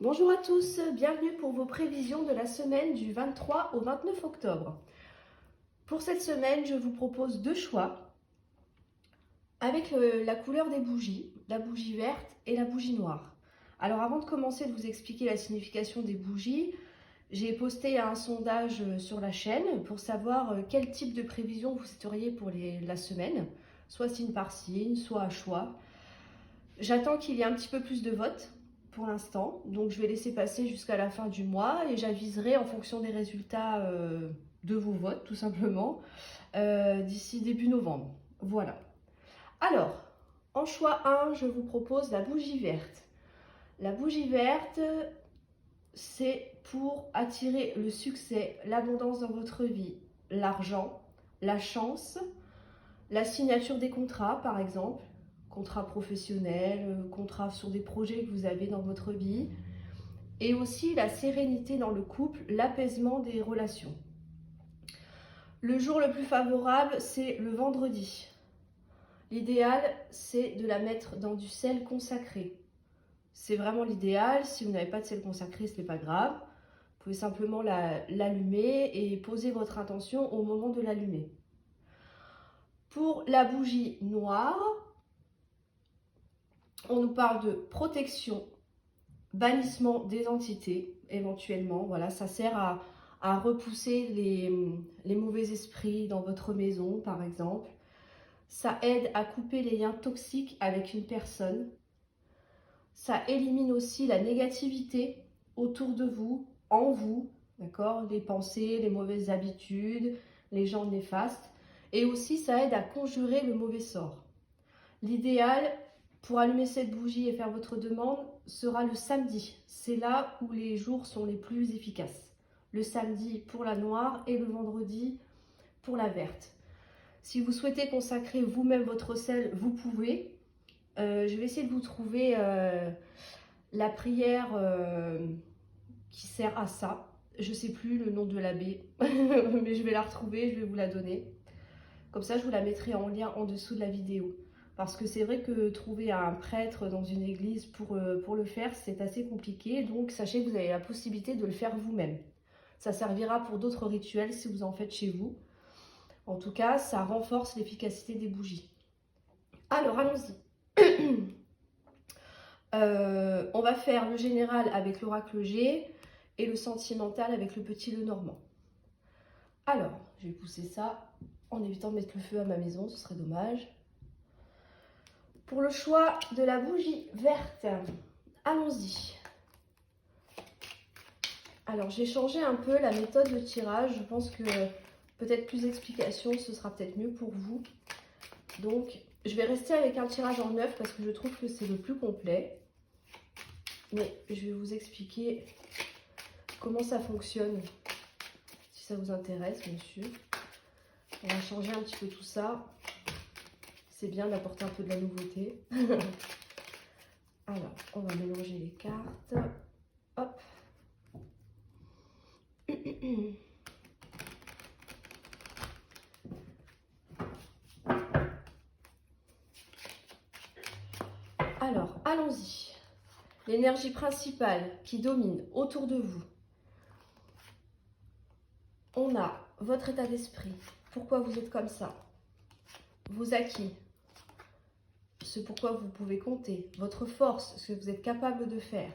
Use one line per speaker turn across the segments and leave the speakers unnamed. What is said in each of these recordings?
Bonjour à tous, bienvenue pour vos prévisions de la semaine du 23 au 29 octobre. Pour cette semaine, je vous propose deux choix avec la couleur des bougies, la bougie verte et la bougie noire. Alors avant de commencer de vous expliquer la signification des bougies, j'ai posté un sondage sur la chaîne pour savoir quel type de prévision vous souhaiteriez pour la semaine, soit signe par signe, soit à choix. J'attends qu'il y ait un petit peu plus de votes pour l'instant, donc je vais laisser passer jusqu'à la fin du mois et j'aviserai en fonction des résultats de vos votes, tout simplement, d'ici début novembre. Voilà. Alors, en choix 1, je vous propose la bougie verte. La bougie verte, c'est pour attirer le succès, l'abondance dans votre vie, l'argent, la chance, la signature des contrats par exemple, contrats professionnels, contrats sur des projets que vous avez dans votre vie, et aussi la sérénité dans le couple, l'apaisement des relations. Le jour le plus favorable, c'est le vendredi. L'idéal, c'est de la mettre dans du sel consacré. C'est vraiment l'idéal. Si vous n'avez pas de sel consacré, ce n'est pas grave. Vous pouvez simplement l'allumer et poser votre intention au moment de l'allumer. Pour la bougie noire, on nous parle de protection, bannissement des entités, éventuellement. Voilà, ça sert à repousser les mauvais esprits dans votre maison, par exemple. Ça aide à couper les liens toxiques avec une personne. Ça élimine aussi la négativité autour de vous, en vous, d'accord? Les pensées, les mauvaises habitudes, les gens néfastes. Et aussi, ça aide à conjurer le mauvais sort. L'idéal pour allumer cette bougie et faire votre demande sera le samedi. C'est là où les jours sont les plus efficaces. Le samedi pour la noire et le vendredi pour la verte. Si vous souhaitez consacrer vous-même votre sel, vous pouvez. Je vais essayer de vous trouver la prière qui sert à ça. Je ne sais plus le nom de l'abbé, mais je vais la retrouver, je vais vous la donner. Comme ça, je vous la mettrai en lien en dessous de la vidéo. Parce que c'est vrai que trouver un prêtre dans une église pour le faire, c'est assez compliqué. Donc, sachez que vous avez la possibilité de le faire vous-même. Ça servira pour d'autres rituels si vous en faites chez vous. En tout cas, ça renforce l'efficacité des bougies. Alors, allons-y. On va faire le général avec l'oracle G et le sentimental avec le petit le normand. Alors, je vais pousser ça en évitant de mettre le feu à ma maison, ce serait dommage. Pour le choix de la bougie verte, allons-y. Alors, j'ai changé un peu la méthode de tirage. Je pense que peut-être plus d'explications, ce sera peut-être mieux pour vous. Donc, je vais rester avec un tirage en 9 parce que je trouve que c'est le plus complet. Mais je vais vous expliquer comment ça fonctionne, si ça vous intéresse, bien sûr. On va changer un petit peu tout ça. C'est bien d'apporter un peu de la nouveauté. Alors, on va mélanger les cartes. Hop. Alors, allons-y. L'énergie principale qui domine autour de vous. On a votre état d'esprit. Pourquoi vous êtes comme ça? Vos acquis. Ce pourquoi vous pouvez compter. Votre force, ce que vous êtes capable de faire.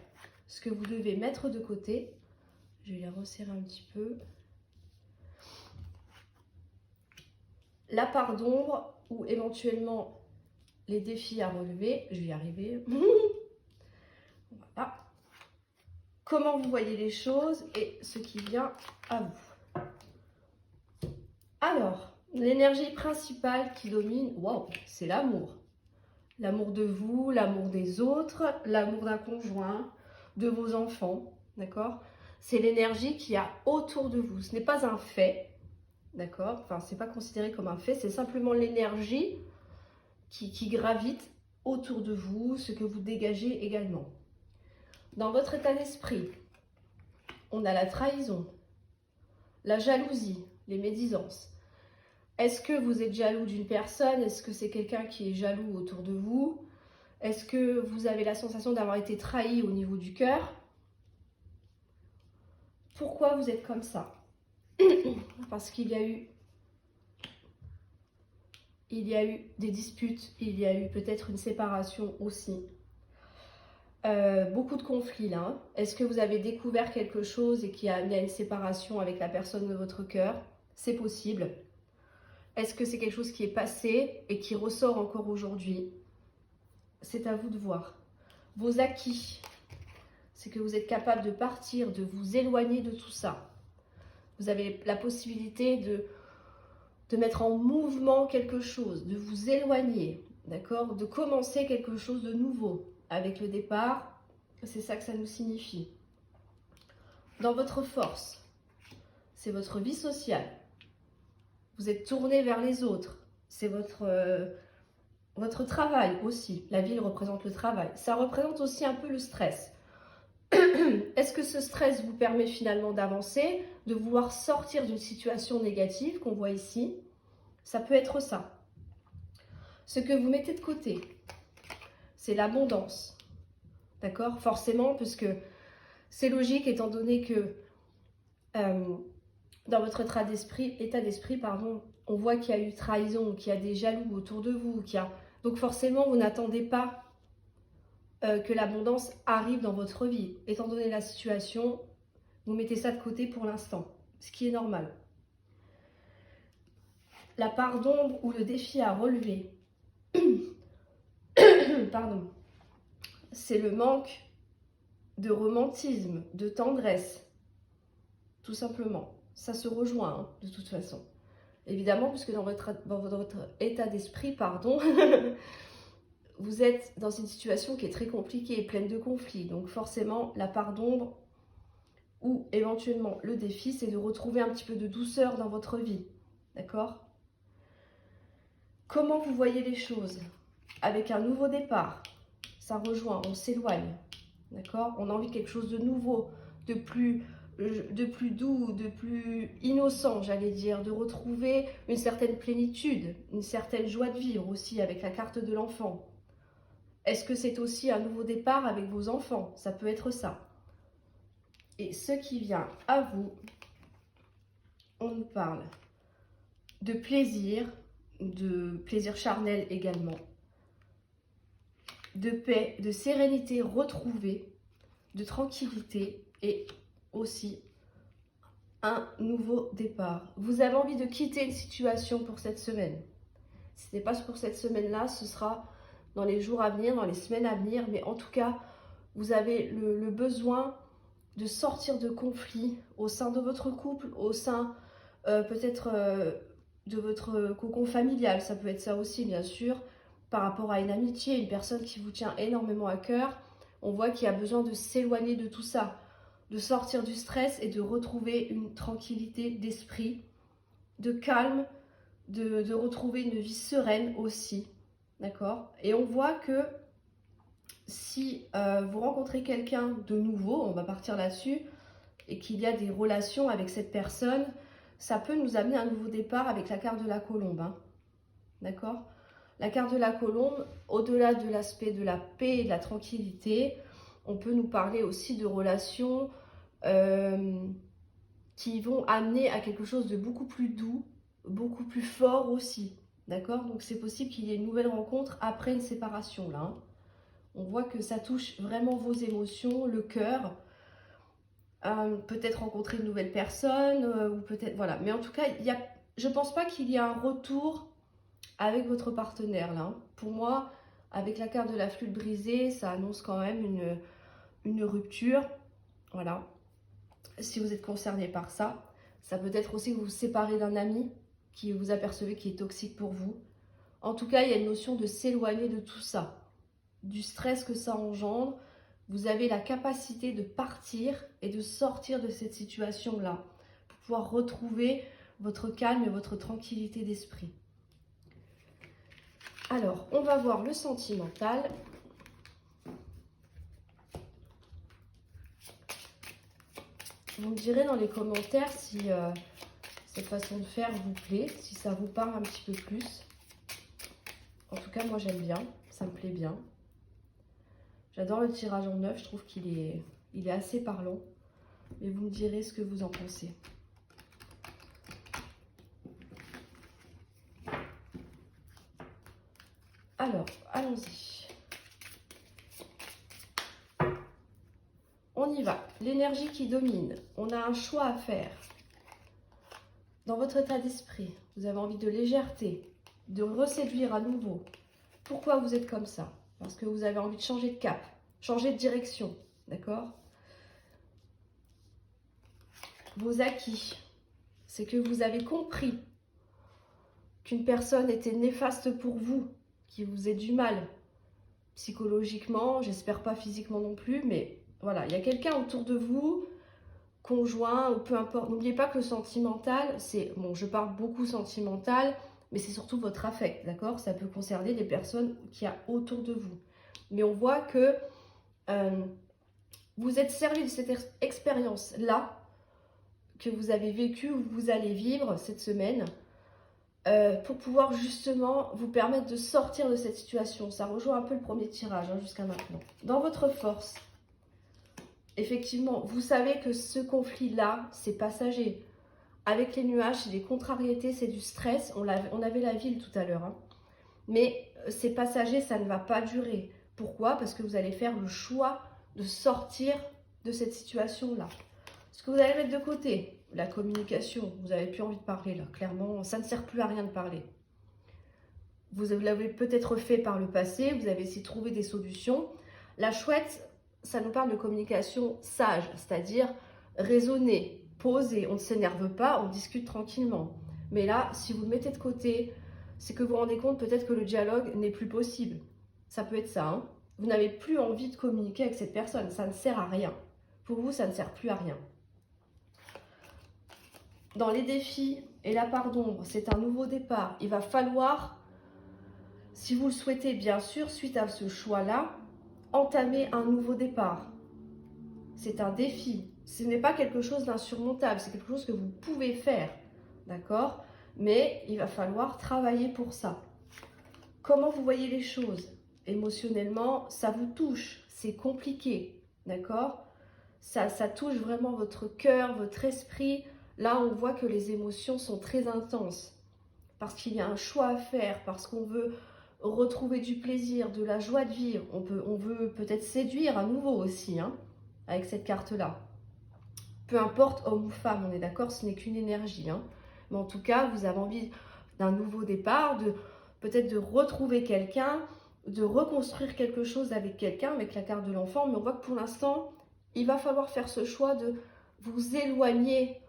Ce que vous devez mettre de côté. Je vais les resserrer un petit peu. La part d'ombre ou éventuellement les défis à relever. Je vais y arriver. Voilà. Comment vous voyez les choses et ce qui vient à vous. Alors, l'énergie principale qui domine, waouh, c'est l'amour. L'amour de vous, l'amour des autres, l'amour d'un conjoint, de vos enfants, d'accord? C'est l'énergie qu'il y a autour de vous. Ce n'est pas un fait, d'accord? Enfin, ce n'est pas considéré comme un fait, c'est simplement l'énergie qui gravite autour de vous, ce que vous dégagez également. Dans votre état d'esprit, on a la trahison, la jalousie, les médisances. Est-ce que vous êtes jaloux d'une personne? Est-ce que c'est quelqu'un qui est jaloux autour de vous? Est-ce que vous avez la sensation d'avoir été trahi au niveau du cœur? Pourquoi vous êtes comme ça? Parce qu'il y a eu des disputes, il y a eu peut-être une séparation aussi. Beaucoup de conflits là. Est-ce que vous avez découvert quelque chose et qui a amené à une séparation avec la personne de votre cœur? C'est possible. Est-ce que c'est quelque chose qui est passé et qui ressort encore aujourd'hui? C'est à vous de voir. Vos acquis, c'est que vous êtes capable de partir, de vous éloigner de tout ça. Vous avez la possibilité de mettre en mouvement quelque chose, de vous éloigner, d'accord? De commencer quelque chose de nouveau. Avec le départ, c'est ça que ça nous signifie. Dans votre force, c'est votre vie sociale. Vous êtes tourné vers les autres. C'est votre travail aussi. La ville représente le travail. Ça représente aussi un peu le stress. Est-ce que ce stress vous permet finalement d'avancer, de vouloir sortir d'une situation négative qu'on voit ici? Ça peut être ça. Ce que vous mettez de côté, c'est l'abondance. D'accord? Forcément, parce que c'est logique étant donné que dans votre état d'esprit, on voit qu'il y a eu trahison, qu'il y a des jaloux autour de vous, donc forcément, vous n'attendez pas que l'abondance arrive dans votre vie. Étant donné la situation, vous mettez ça de côté pour l'instant, ce qui est normal. La part d'ombre ou le défi à relever, pardon, c'est le manque de romantisme, de tendresse, tout simplement. Ça se rejoint, hein, de toute façon. Évidemment, puisque dans votre état d'esprit, vous êtes dans une situation qui est très compliquée et pleine de conflits. Donc forcément, la part d'ombre ou éventuellement le défi, c'est de retrouver un petit peu de douceur dans votre vie. D'accord? Comment vous voyez les choses? Avec un nouveau départ, ça rejoint, on s'éloigne. D'accord? On a envie de quelque chose de nouveau, de plus doux, de plus innocent, j'allais dire, de retrouver une certaine plénitude, une certaine joie de vivre aussi avec la carte de l'enfant. Est-ce que c'est aussi un nouveau départ avec vos enfants? Ça peut être ça. Et ce qui vient à vous, on nous parle de plaisir charnel également, de paix, de sérénité retrouvée, de tranquillité et aussi un nouveau départ. Vous avez envie de quitter une situation pour cette semaine. Si ce n'est pas pour cette semaine-là, ce sera dans les jours à venir, dans les semaines à venir, mais en tout cas, vous avez le besoin de sortir de conflits au sein de votre couple, au sein peut-être de votre cocon familial, ça peut être ça aussi bien sûr, par rapport à une amitié, une personne qui vous tient énormément à cœur. On voit qu'il y a besoin de s'éloigner de tout ça, de sortir du stress et de retrouver une tranquillité d'esprit, de calme, de retrouver une vie sereine aussi, d'accord? Et on voit que si vous rencontrez quelqu'un de nouveau, on va partir là-dessus, et qu'il y a des relations avec cette personne, ça peut nous amener à un nouveau départ avec la carte de la colombe, hein, d'accord? La carte de la colombe, au-delà de l'aspect de la paix et de la tranquillité, on peut nous parler aussi de relations qui vont amener à quelque chose de beaucoup plus doux, beaucoup plus fort aussi, d'accord? Donc c'est possible qu'il y ait une nouvelle rencontre après une séparation, là, hein. On voit que ça touche vraiment vos émotions, le cœur, peut-être rencontrer une nouvelle personne, ou peut-être, voilà. Mais en tout cas, je ne pense pas qu'il y ait un retour avec votre partenaire, là, hein. Pour moi, avec la carte de la flûte brisée, ça annonce quand même une rupture, voilà. Si vous êtes concerné par ça, ça peut être aussi que vous vous séparez d'un ami qui vous apercevez qui est toxique pour vous. En tout cas, il y a une notion de s'éloigner de tout ça, du stress que ça engendre. Vous avez la capacité de partir et de sortir de cette situation-là pour pouvoir retrouver votre calme et votre tranquillité d'esprit. Alors, on va voir le sentimental. Vous me direz dans les commentaires si cette façon de faire vous plaît, si ça vous parle un petit peu plus. En tout cas, moi j'aime bien, ça me plaît bien. J'adore le tirage en neuf, je trouve qu'il est assez parlant. et vous me direz ce que vous en pensez. Alors, allons-y. On y va. L'énergie qui domine. On a un choix à faire. Dans votre état d'esprit, vous avez envie de légèreté, de reséduire à nouveau. Pourquoi vous êtes comme ça? Parce que vous avez envie de changer de cap, changer de direction. D'accord? Vos acquis, c'est que vous avez compris qu'une personne était néfaste pour vous, qui vous faisait du mal psychologiquement, j'espère pas physiquement non plus, mais voilà, il y a quelqu'un autour de vous, conjoint ou peu importe. N'oubliez pas que le sentimental, c'est, bon, je parle beaucoup sentimental, mais c'est surtout votre affect, d'accord? Ça peut concerner les personnes qu'il y a autour de vous. Mais on voit que vous êtes servi de cette expérience-là que vous avez vécue ou vous allez vivre cette semaine pour pouvoir justement vous permettre de sortir de cette situation. Ça rejoint un peu le premier tirage jusqu'à maintenant. Dans votre force, effectivement, vous savez que ce conflit-là, c'est passager. Avec les nuages, c'est des contrariétés, c'est du stress. On avait la ville tout à l'heure. Hein. Mais c'est passager, ça ne va pas durer. Pourquoi? Parce que vous allez faire le choix de sortir de cette situation-là. Ce que vous allez mettre de côté, la communication, vous n'avez plus envie de parler là, clairement, ça ne sert plus à rien de parler. Vous l'avez peut-être fait par le passé, vous avez essayé de trouver des solutions. La chouette, ça nous parle de communication sage, c'est-à-dire raisonnée, posée, on ne s'énerve pas, on discute tranquillement. Mais là, si vous le mettez de côté, c'est que vous vous rendez compte peut-être que le dialogue n'est plus possible. Ça peut être ça, hein. Vous n'avez plus envie de communiquer avec cette personne, ça ne sert à rien. Pour vous, ça ne sert plus à rien. Dans les défis et la part d'ombre, c'est un nouveau départ. Il va falloir, si vous le souhaitez bien sûr, suite à ce choix-là, entamer un nouveau départ. C'est un défi. Ce n'est pas quelque chose d'insurmontable, c'est quelque chose que vous pouvez faire, d'accord? Mais il va falloir travailler pour ça. Comment vous voyez les choses? Émotionnellement, ça vous touche, c'est compliqué, d'accord? Ça touche vraiment votre cœur, votre esprit. Là, on voit que les émotions sont très intenses parce qu'il y a un choix à faire, parce qu'on veut retrouver du plaisir, de la joie de vivre. On veut peut-être séduire à nouveau aussi, hein, avec cette carte-là. Peu importe homme ou femme, on est d'accord, ce n'est qu'une énergie. Hein. Mais en tout cas, vous avez envie d'un nouveau départ, peut-être de retrouver quelqu'un, de reconstruire quelque chose avec quelqu'un, avec la carte de l'enfant. Mais on voit que pour l'instant, il va falloir faire ce choix de vous éloigner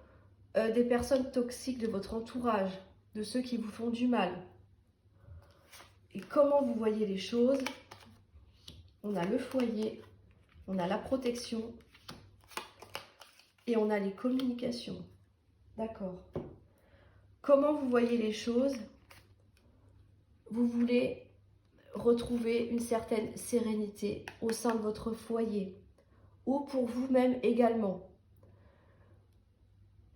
des personnes toxiques de votre entourage, de ceux qui vous font du mal. Et comment vous voyez les choses? On a le foyer, on a la protection et on a les communications. D'accord. Comment vous voyez les choses? Vous voulez retrouver une certaine sérénité au sein de votre foyer ou pour vous-même également.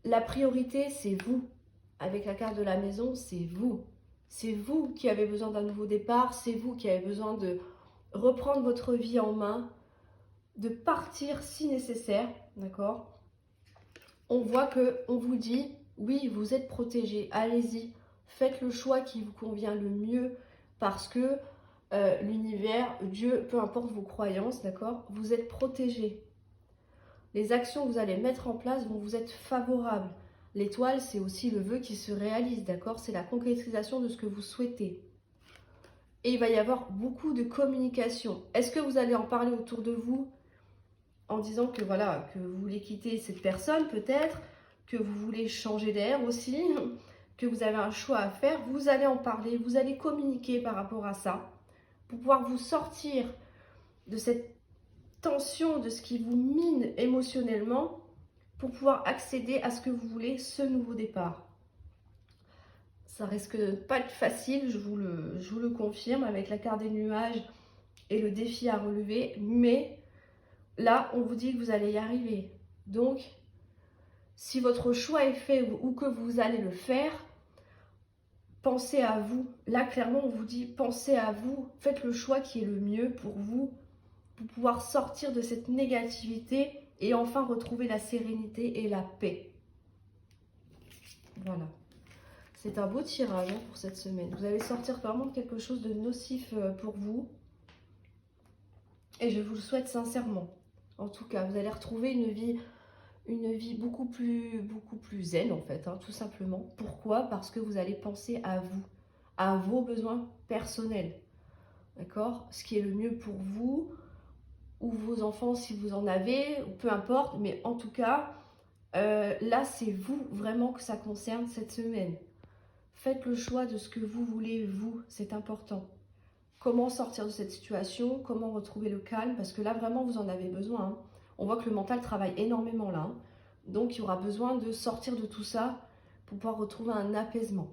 La priorité, c'est vous. Avec la carte de la maison, c'est vous. C'est vous qui avez besoin d'un nouveau départ, c'est vous qui avez besoin de reprendre votre vie en main, de partir si nécessaire, d'accord? On voit qu'on vous dit, oui, vous êtes protégé, allez-y, faites le choix qui vous convient le mieux parce que l'univers, Dieu, peu importe vos croyances, d'accord? Vous êtes protégé. Les actions que vous allez mettre en place vont vous être favorables. L'étoile, c'est aussi le vœu qui se réalise, d'accord? C'est la concrétisation de ce que vous souhaitez. Et il va y avoir beaucoup de communication. Est-ce que vous allez en parler autour de vous en disant que voilà, que vous voulez quitter cette personne peut-être, que vous voulez changer d'air aussi, que vous avez un choix à faire? Vous allez en parler, vous allez communiquer par rapport à ça pour pouvoir vous sortir de cette tension, de ce qui vous mine émotionnellement, pour pouvoir accéder à ce que vous voulez, ce nouveau départ. Ça risque de pas être facile, je vous le confirme, avec la carte des nuages et le défi à relever, mais là, on vous dit que vous allez y arriver. Donc, si votre choix est fait ou que vous allez le faire, pensez à vous. Là, clairement, on vous dit, pensez à vous, faites le choix qui est le mieux pour vous, pour pouvoir sortir de cette négativité et enfin retrouver la sérénité et la paix. Voilà. C'est un beau tirage hein, pour cette semaine. Vous allez sortir vraiment de quelque chose de nocif pour vous. Et je vous le souhaite sincèrement. En tout cas, vous allez retrouver une vie beaucoup plus zen en fait, hein, tout simplement. Pourquoi? Parce que vous allez penser à vous, à vos besoins personnels. D'accord? Ce qui est le mieux pour vous, ou vos enfants si vous en avez, ou peu importe. Mais en tout cas, là, c'est vous vraiment que ça concerne cette semaine. Faites le choix de ce que vous voulez, vous, c'est important. Comment sortir de cette situation, comment retrouver le calme, parce que là, vraiment, vous en avez besoin. Hein. On voit que le mental travaille énormément là. Hein. Donc, il y aura besoin de sortir de tout ça pour pouvoir retrouver un apaisement.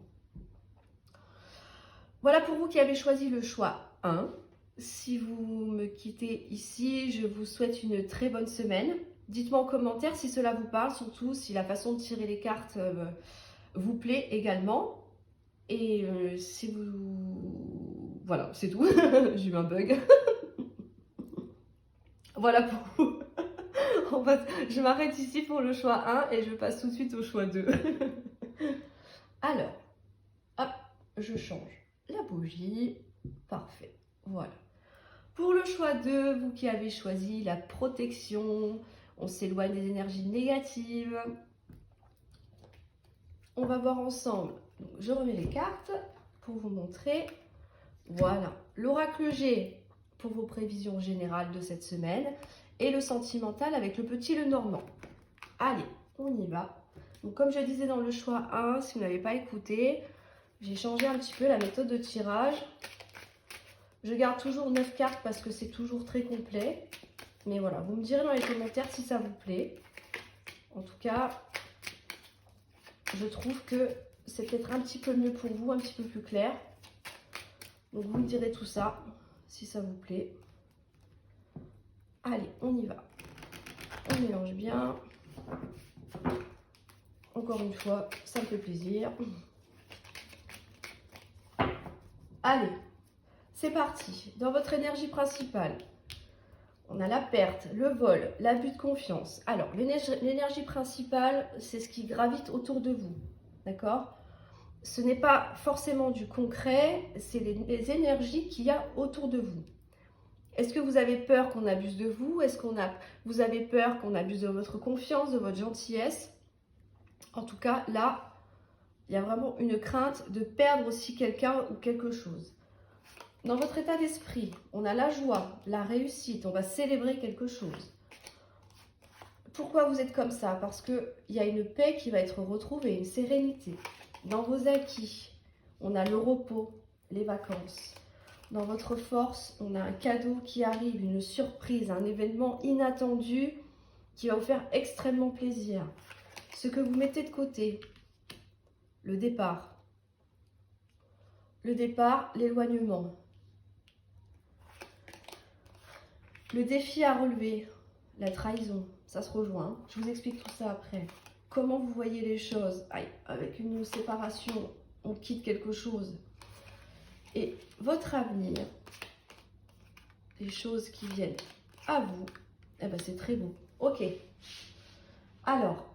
Voilà pour vous qui avez choisi le choix 1. Si vous me quittez ici, je vous souhaite une très bonne semaine. Dites-moi en commentaire si cela vous parle, surtout si la façon de tirer les cartes vous plaît également. Et si vous... Voilà, c'est tout. J'ai eu un bug. Voilà pour vous. Je m'arrête ici pour le choix 1 et je passe tout de suite au choix 2. Alors, hop, je change la bougie. Parfait. Voilà. Pour le choix 2, vous qui avez choisi la protection, on s'éloigne des énergies négatives. On va voir ensemble. Donc, je remets les cartes pour vous montrer. Voilà, l'oracle G pour vos prévisions générales de cette semaine et le sentimental avec le petit le normand. Allez, on y va. Donc, comme je disais dans le choix 1, si vous n'avez pas écouté, j'ai changé un petit peu la méthode de tirage. Je garde toujours 9 cartes parce que c'est toujours très complet. Mais voilà, vous me direz dans les commentaires si ça vous plaît. En tout cas, je trouve que c'est peut-être un petit peu mieux pour vous, un petit peu plus clair. Donc vous me direz tout ça, si ça vous plaît. Allez, on y va. On mélange bien. Encore une fois, ça me fait plaisir. Allez, c'est parti. Dans votre énergie principale, on a la perte, le vol, l'abus de confiance. Alors, l'énergie principale, c'est ce qui gravite autour de vous. D'accord? Ce n'est pas forcément du concret, c'est les énergies qu'il y a autour de vous. Est-ce que vous avez peur qu'on abuse de vous? Est-ce que vous avez peur qu'on abuse de votre confiance, de votre gentillesse? En tout cas, là, il y a vraiment une crainte de perdre aussi quelqu'un ou quelque chose. Dans votre état d'esprit, on a la joie, la réussite, on va célébrer quelque chose. Pourquoi vous êtes comme ça? Parce qu'il y a une paix qui va être retrouvée, une sérénité. Dans vos acquis, on a le repos, les vacances. Dans votre force, on a un cadeau qui arrive, une surprise, un événement inattendu qui va vous faire extrêmement plaisir. Ce que vous mettez de côté, le départ. Le départ, l'éloignement. Le défi à relever, la trahison, ça se rejoint. Je vous explique tout ça après. Comment vous voyez les choses? Aïe, avec une séparation, on quitte quelque chose. Et votre avenir, les choses qui viennent à vous, eh ben c'est très beau. Ok. Alors,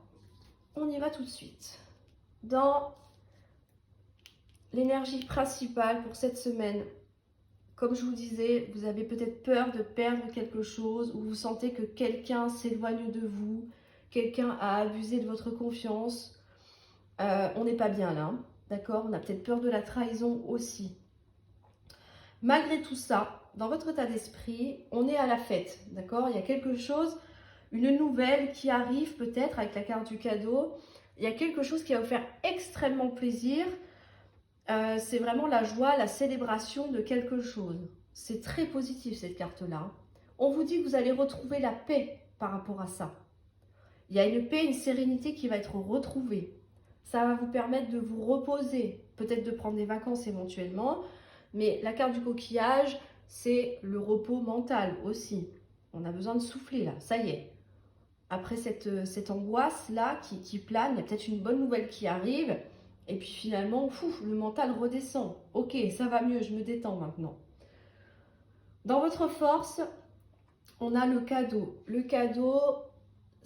on y va tout de suite. Dans l'énergie principale pour cette semaine, comme je vous disais, vous avez peut-être peur de perdre quelque chose ou vous sentez que quelqu'un s'éloigne de vous, quelqu'un a abusé de votre confiance. On n'est pas bien là, d'accord? On a peut-être peur de la trahison aussi. Malgré tout ça, dans votre état d'esprit, on est à la fête, d'accord? Il y a quelque chose, une nouvelle qui arrive peut-être avec la carte du cadeau. Il y a quelque chose qui va vous faire extrêmement plaisir. C'est vraiment la joie, la célébration de quelque chose. C'est très positif cette carte-là. On vous dit que vous allez retrouver la paix par rapport à ça. Il y a une paix, une sérénité qui va être retrouvée. Ça va vous permettre de vous reposer, peut-être de prendre des vacances éventuellement. Mais la carte du coquillage, c'est le repos mental aussi. On a besoin de souffler là, ça y est. Après cette angoisse-là qui plane, il y a peut-être une bonne nouvelle qui arrive. Et puis finalement, le mental redescend. Ok, ça va mieux, je me détends maintenant. Dans votre force, on a le cadeau. Le cadeau,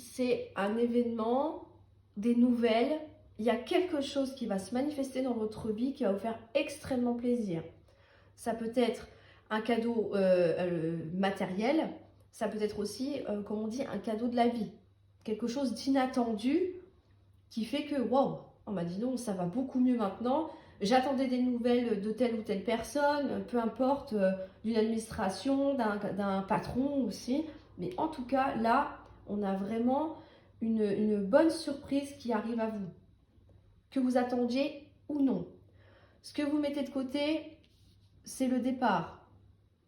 c'est un événement, des nouvelles. Il y a quelque chose qui va se manifester dans votre vie qui va vous faire extrêmement plaisir. Ça peut être un cadeau matériel, ça peut être aussi, comme on dit, un cadeau de la vie. Quelque chose d'inattendu qui fait que, waouh, on m'a dit non, ça va beaucoup mieux maintenant. J'attendais des nouvelles de telle ou telle personne, peu importe, d'une administration, d'un patron aussi. Mais en tout cas, là, on a vraiment une bonne surprise qui arrive à vous, que vous attendiez ou non. Ce que vous mettez de côté, c'est le départ.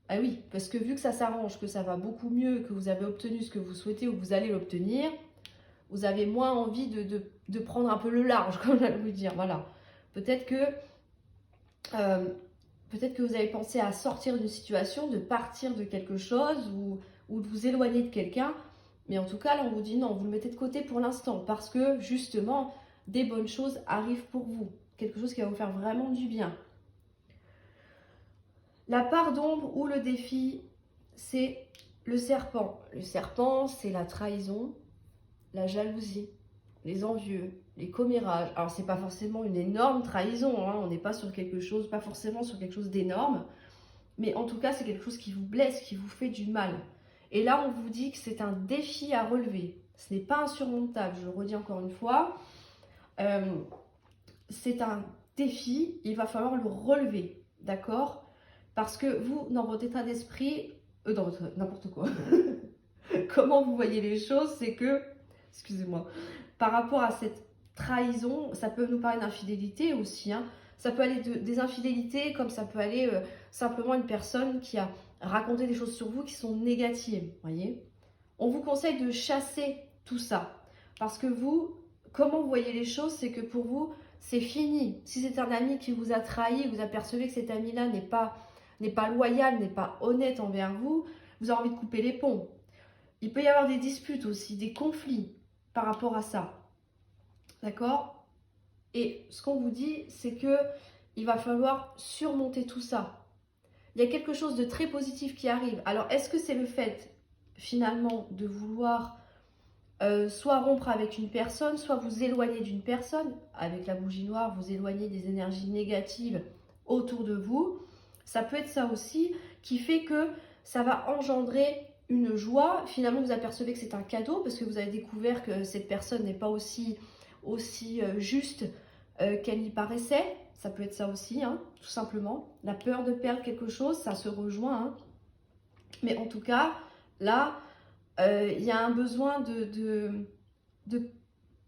Ah oui, parce que vu que ça s'arrange, que ça va beaucoup mieux, que vous avez obtenu ce que vous souhaitez ou que vous allez l'obtenir, vous avez moins envie de prendre un peu le large, comme j'allais vous dire. Voilà. Peut-être que vous avez pensé à sortir d'une situation, de partir de quelque chose ou de vous éloigner de quelqu'un. Mais en tout cas, là, on vous dit non, vous le mettez de côté pour l'instant parce que justement, des bonnes choses arrivent pour vous. Quelque chose qui va vous faire vraiment du bien. La part d'ombre ou le défi, c'est le serpent. Le serpent, c'est la trahison, la jalousie, les envieux, les commérages. Alors, c'est pas forcément une énorme trahison, hein. On n'est pas sur quelque chose, pas forcément sur quelque chose d'énorme, mais en tout cas, c'est quelque chose qui vous blesse, qui vous fait du mal. Et là, on vous dit que c'est un défi à relever. Ce n'est pas insurmontable, je le redis encore une fois. C'est un défi, il va falloir le relever, d'accord? Parce que vous, dans votre état d'esprit, dans votre n'importe quoi, comment vous voyez les choses, c'est que, excusez-moi, par rapport à cette trahison, ça peut nous parler d'infidélité aussi, hein. Ça peut aller des infidélités, comme ça peut aller simplement une personne qui a raconté des choses sur vous qui sont négatives, voyez. On vous conseille de chasser tout ça, parce que vous, comment vous voyez les choses, c'est que pour vous, c'est fini. Si c'est un ami qui vous a trahi, vous apercevez que cet ami-là n'est pas loyal, n'est pas honnête envers vous, vous avez envie de couper les ponts. Il peut y avoir des disputes aussi, des conflits par rapport à ça. D'accord? Et ce qu'on vous dit, c'est que il va falloir surmonter tout ça. Il y a quelque chose de très positif qui arrive. Alors, est-ce que c'est le fait, finalement, de vouloir soit rompre avec une personne, soit vous éloigner d'une personne? Avec la bougie noire, vous éloignez des énergies négatives autour de vous. Ça peut être ça aussi, qui fait que ça va engendrer une joie. Finalement, vous apercevez que c'est un cadeau, parce que vous avez découvert que cette personne n'est pas aussi juste qu'elle y paraissait. Ça peut être ça aussi, hein, tout simplement. La peur de perdre quelque chose, ça se rejoint. Hein. Mais en tout cas, là, il y a un besoin de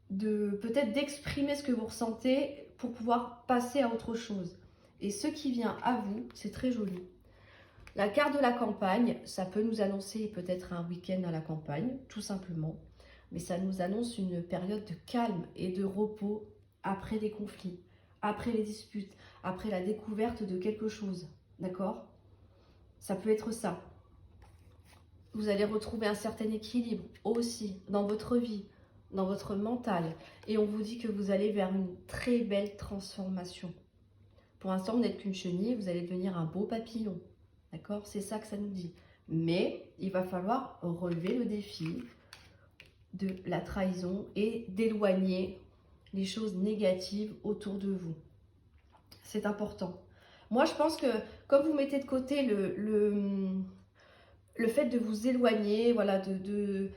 peut-être d'exprimer ce que vous ressentez pour pouvoir passer à autre chose. Et ce qui vient à vous, c'est très joli. La carte de la campagne, ça peut nous annoncer peut-être un week-end à la campagne, tout simplement. Mais ça nous annonce une période de calme et de repos après des conflits, après les disputes, après la découverte de quelque chose. D'accord? Ça peut être ça. Vous allez retrouver un certain équilibre aussi dans votre vie, dans votre mental. Et on vous dit que vous allez vers une très belle transformation. Pour l'instant, vous n'êtes qu'une chenille, vous allez devenir un beau papillon. D'accord? C'est ça que ça nous dit. Mais il va falloir relever le défi de la trahison et d'éloigner les choses négatives autour de vous. C'est important. Moi, je pense que comme vous mettez de côté le fait de vous éloigner, voilà, de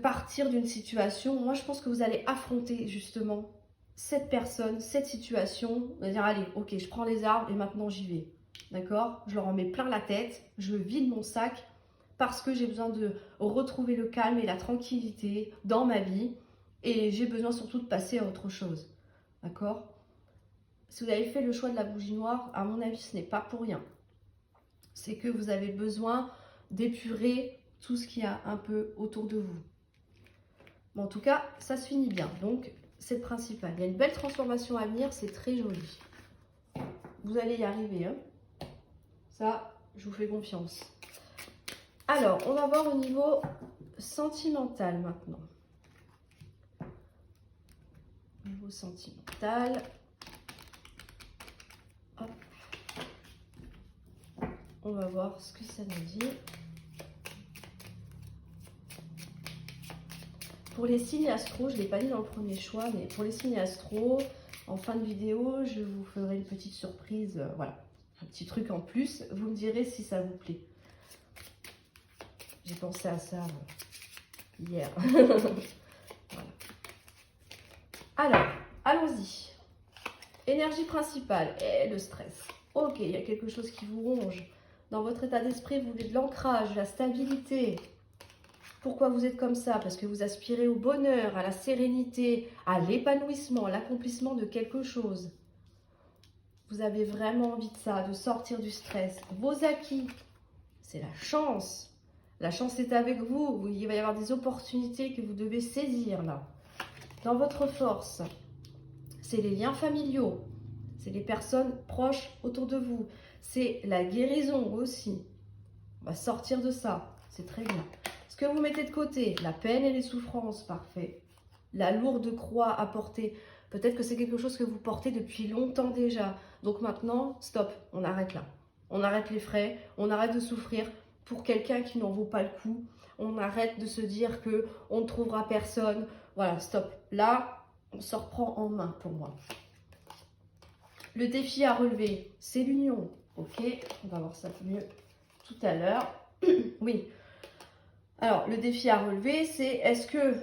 partir d'une situation, moi, je pense que vous allez affronter justement cette personne, cette situation, vous allez dire, allez, ok, je prends les armes et maintenant j'y vais. D'accord? Je leur en mets plein la tête, je vide mon sac parce que j'ai besoin de retrouver le calme et la tranquillité dans ma vie et j'ai besoin surtout de passer à autre chose. D'accord? Si vous avez fait le choix de la bougie noire, à mon avis, ce n'est pas pour rien. C'est que vous avez besoin d'épurer tout ce qu'il y a un peu autour de vous. Mais en tout cas, ça se finit bien. Donc, c'est le principal. Il y a une belle transformation à venir, c'est très joli. Vous allez y arriver, hein. Ça, je vous fais confiance. Alors, on va voir au niveau sentimental maintenant. Au niveau sentimental. Hop. On va voir ce que ça nous dit. Pour les signes astro, je ne l'ai pas dit dans le premier choix, mais pour les signes astro, en fin de vidéo, je vous ferai une petite surprise, voilà, un petit truc en plus. Vous me direz si ça vous plaît. J'ai pensé à ça hier. Voilà. Alors, allons-y. Énergie principale, et le stress. Ok, il y a quelque chose qui vous ronge. Dans votre état d'esprit, vous voulez de l'ancrage, de la stabilité. Pourquoi vous êtes comme ça? Parce que vous aspirez au bonheur, à la sérénité, à l'épanouissement, à l'accomplissement de quelque chose. Vous avez vraiment envie de ça, de sortir du stress. Vos acquis, c'est la chance. La chance est avec vous. Il va y avoir des opportunités que vous devez saisir là. Dans votre force, c'est les liens familiaux. C'est les personnes proches autour de vous. C'est la guérison aussi. On va sortir de ça. C'est très bien. Ce que vous mettez de côté, la peine et les souffrances, parfait. La lourde croix à porter. Peut-être que c'est quelque chose que vous portez depuis longtemps déjà. Donc maintenant, stop, on arrête là. On arrête les frais, on arrête de souffrir pour quelqu'un qui n'en vaut pas le coup. On arrête de se dire qu'on ne trouvera personne. Voilà, stop. Là, on se reprend en main pour moi. Le défi à relever, c'est l'union. Ok, on va voir ça mieux tout à l'heure. Oui. Alors, le défi à relever, c'est est-ce que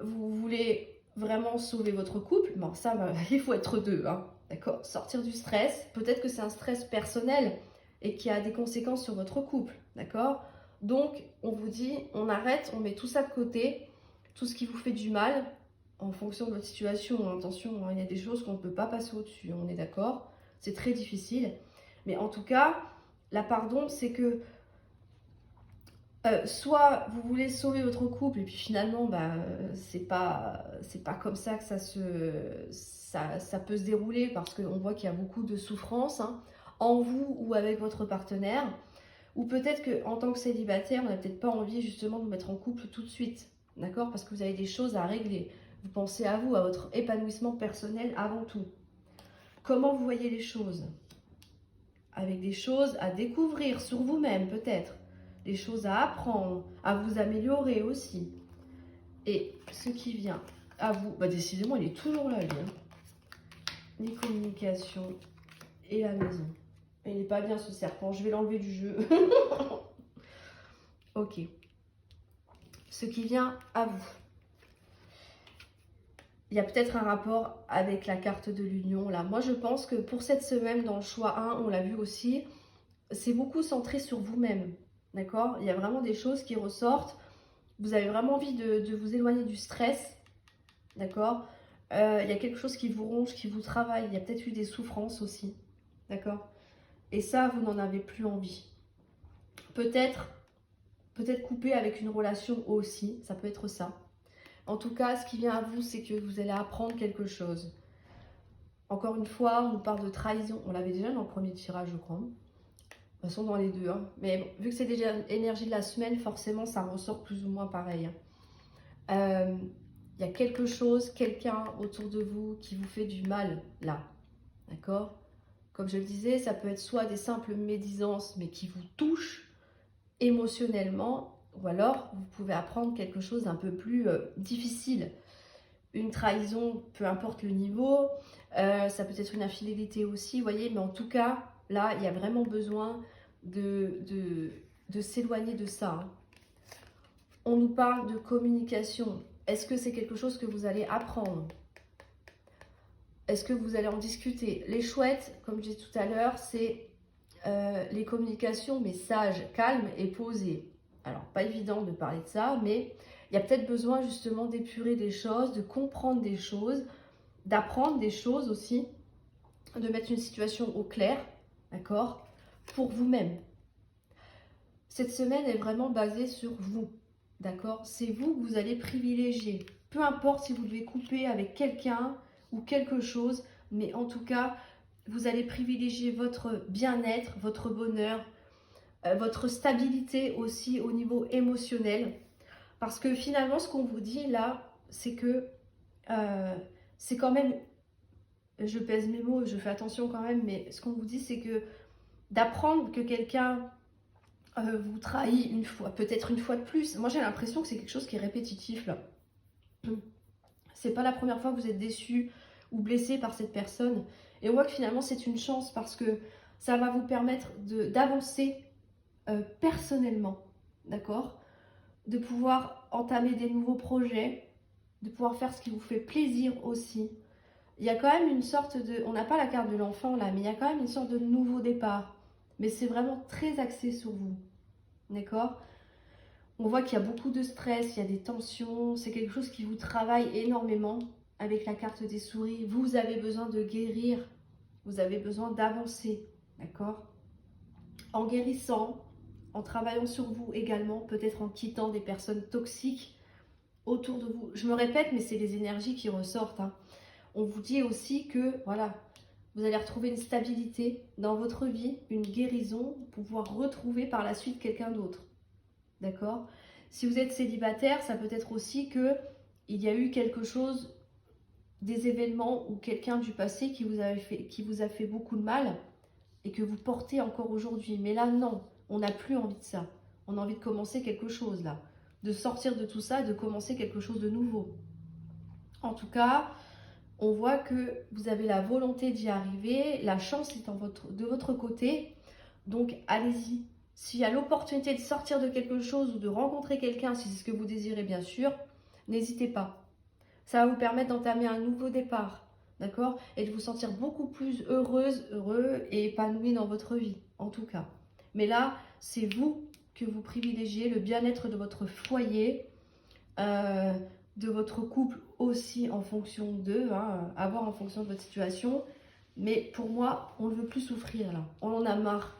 vous voulez vraiment sauver votre couple? Bon, ça, il faut être deux, hein, d'accord? Sortir du stress. Peut-être que c'est un stress personnel et qui a des conséquences sur votre couple, d'accord? Donc, on vous dit, on arrête, on met tout ça de côté, tout ce qui vous fait du mal, en fonction de votre situation. Attention, hein, il y a des choses qu'on ne peut pas passer au-dessus, on est d'accord? C'est très difficile. Mais en tout cas, la pardon, c'est que soit vous voulez sauver votre couple et puis finalement c'est pas comme ça que ça peut se dérouler parce qu'on voit qu'il y a beaucoup de souffrance hein, en vous ou avec votre partenaire, ou peut-être qu'en tant que célibataire on n'a peut-être pas envie justement de vous mettre en couple tout de suite, d'accord, parce que vous avez des choses à régler, vous pensez à vous, à votre épanouissement personnel avant tout. Comment vous voyez les choses? Avec des choses à découvrir sur vous-même peut-être, des choses à apprendre, à vous améliorer aussi. Et ce qui vient à vous, décidément, il est toujours là, lui. Hein. Les communications et la maison. Il n'est pas bien ce serpent, je vais l'enlever du jeu. Ok. Ce qui vient à vous. Il y a peut-être un rapport avec la carte de l'union. Là, moi, je pense que pour cette semaine, dans le choix 1, on l'a vu aussi, c'est beaucoup centré sur vous-même. D'accord? Il y a vraiment des choses qui ressortent. Vous avez vraiment envie de vous éloigner du stress. D'accord? Il y a quelque chose qui vous ronge, qui vous travaille. Il y a peut-être eu des souffrances aussi. D'accord? Et ça, vous n'en avez plus envie. Peut-être couper avec une relation aussi. Ça peut être ça. En tout cas, ce qui vient à vous, c'est que vous allez apprendre quelque chose. Encore une fois, on nous parle de trahison. On l'avait déjà dans le premier tirage, je crois. De toute façon, dans les deux. Hein. Mais bon, vu que c'est déjà l'énergie de la semaine, forcément, ça ressort plus ou moins pareil. Il y a quelque chose, quelqu'un autour de vous qui vous fait du mal, là. D'accord? Comme je le disais, ça peut être soit des simples médisances, mais qui vous touchent émotionnellement, ou alors vous pouvez apprendre quelque chose d'un peu plus difficile. Une trahison, peu importe le niveau, ça peut être une infidélité aussi, vous voyez, mais en tout cas, là, il y a vraiment besoin de s'éloigner de ça. Hein. On nous parle de communication. Est-ce que c'est quelque chose que vous allez apprendre? Est-ce que vous allez en discuter? Les chouettes, comme je disais tout à l'heure, c'est les communications, mais sages, calmes et posées. Alors, pas évident de parler de ça, mais il y a peut-être besoin justement d'épurer des choses, de comprendre des choses, d'apprendre des choses aussi, de mettre une situation au clair, d'accord, pour vous-même. Cette semaine est vraiment basée sur vous, d'accord? C'est vous que vous allez privilégier. Peu importe si vous devez couper avec quelqu'un ou quelque chose, mais en tout cas, vous allez privilégier votre bien-être, votre bonheur, votre stabilité aussi au niveau émotionnel. Parce que finalement, ce qu'on vous dit là, c'est que c'est quand même, je pèse mes mots, je fais attention quand même, mais ce qu'on vous dit, c'est que d'apprendre que quelqu'un vous trahit une fois, peut-être une fois de plus. Moi, j'ai l'impression que c'est quelque chose qui est répétitif, là. C'est pas la première fois que vous êtes déçu ou blessé par cette personne. Et on voit que finalement, c'est une chance parce que ça va vous permettre d'avancer personnellement, d'accord? De pouvoir entamer des nouveaux projets, de pouvoir faire ce qui vous fait plaisir aussi. Il y a quand même une sorte de... On n'a pas la carte de l'enfant là, mais il y a quand même une sorte de nouveau départ. Mais c'est vraiment très axé sur vous, d'accord? On voit qu'il y a beaucoup de stress, il y a des tensions, c'est quelque chose qui vous travaille énormément avec la carte des souris. Vous avez besoin de guérir, vous avez besoin d'avancer, d'accord? En guérissant, en travaillant sur vous également, peut-être en quittant des personnes toxiques autour de vous. Je me répète, mais c'est les énergies qui ressortent, hein. On vous dit aussi que, voilà, vous allez retrouver une stabilité dans votre vie, une guérison, pour pouvoir retrouver par la suite quelqu'un d'autre. D'accord? Si vous êtes célibataire, ça peut être aussi que il y a eu quelque chose, des événements ou quelqu'un du passé qui vous a fait beaucoup de mal et que vous portez encore aujourd'hui. Mais là, non, on n'a plus envie de ça. On a envie de commencer quelque chose là, de sortir de tout ça et de commencer quelque chose de nouveau. En tout cas, on voit que vous avez la volonté d'y arriver, la chance est de votre côté, donc allez-y. S'il y a l'opportunité de sortir de quelque chose ou de rencontrer quelqu'un, si c'est ce que vous désirez bien sûr, n'hésitez pas. Ça va vous permettre d'entamer un nouveau départ, d'accord? Et de vous sentir beaucoup plus heureuse, heureux et épanoui dans votre vie, en tout cas. Mais là, c'est vous que vous privilégiez, le bien-être de votre foyer, de votre couple aussi en fonction d'eux, hein, à voir en fonction de votre situation. Mais pour moi, on ne veut plus souffrir là. On en a marre.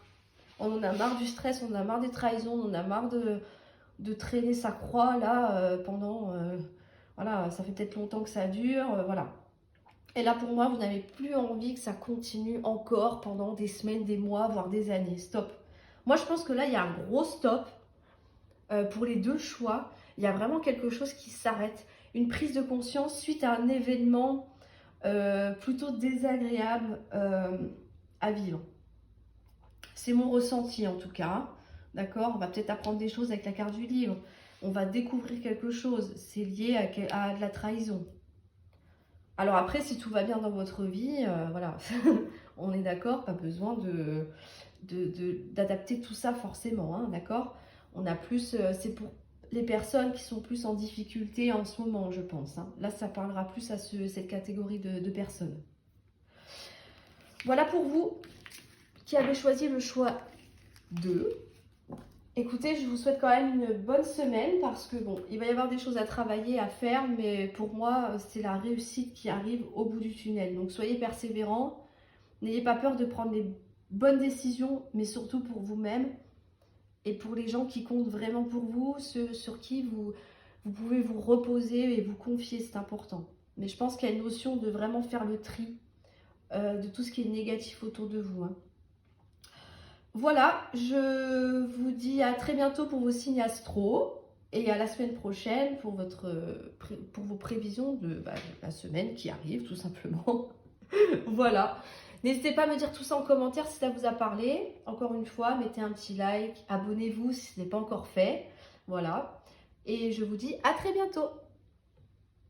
On en a marre du stress, on en a marre des trahisons, on en a marre de traîner sa croix là pendant... voilà, ça fait peut-être longtemps que ça dure, voilà. Et là pour moi, vous n'avez plus envie que ça continue encore pendant des semaines, des mois, voire des années. Stop. Moi je pense que là, il y a un gros stop pour les deux choix. Il y a vraiment quelque chose qui s'arrête. Une prise de conscience suite à un événement plutôt désagréable à vivre. C'est mon ressenti en tout cas, d'accord? On va peut-être apprendre des choses avec la carte du livre. On va découvrir quelque chose. C'est lié à de la trahison. Alors après, si tout va bien dans votre vie, voilà, on est d'accord, pas besoin d'adapter tout ça forcément, hein, d'accord? On a plus, c'est pour les personnes qui sont plus en difficulté en ce moment, je pense, hein. Là, ça parlera plus à cette catégorie de personnes. Voilà pour vous qui avez choisi le choix 2. Écoutez, je vous souhaite quand même une bonne semaine parce que bon, il va y avoir des choses à travailler, à faire, mais pour moi, c'est la réussite qui arrive au bout du tunnel. Donc soyez persévérants, n'ayez pas peur de prendre les bonnes décisions, mais surtout pour vous-même et pour les gens qui comptent vraiment pour vous, ceux sur qui vous pouvez vous reposer et vous confier, c'est important. Mais je pense qu'il y a une notion de vraiment faire le tri de tout ce qui est négatif autour de vous, hein. Voilà, je vous dis à très bientôt pour vos signes astro et à la semaine prochaine pour vos prévisions de la semaine qui arrive tout simplement. Voilà, n'hésitez pas à me dire tout ça en commentaire si ça vous a parlé. Encore une fois, mettez un petit like, abonnez-vous si ce n'est pas encore fait. Voilà, et je vous dis à très bientôt.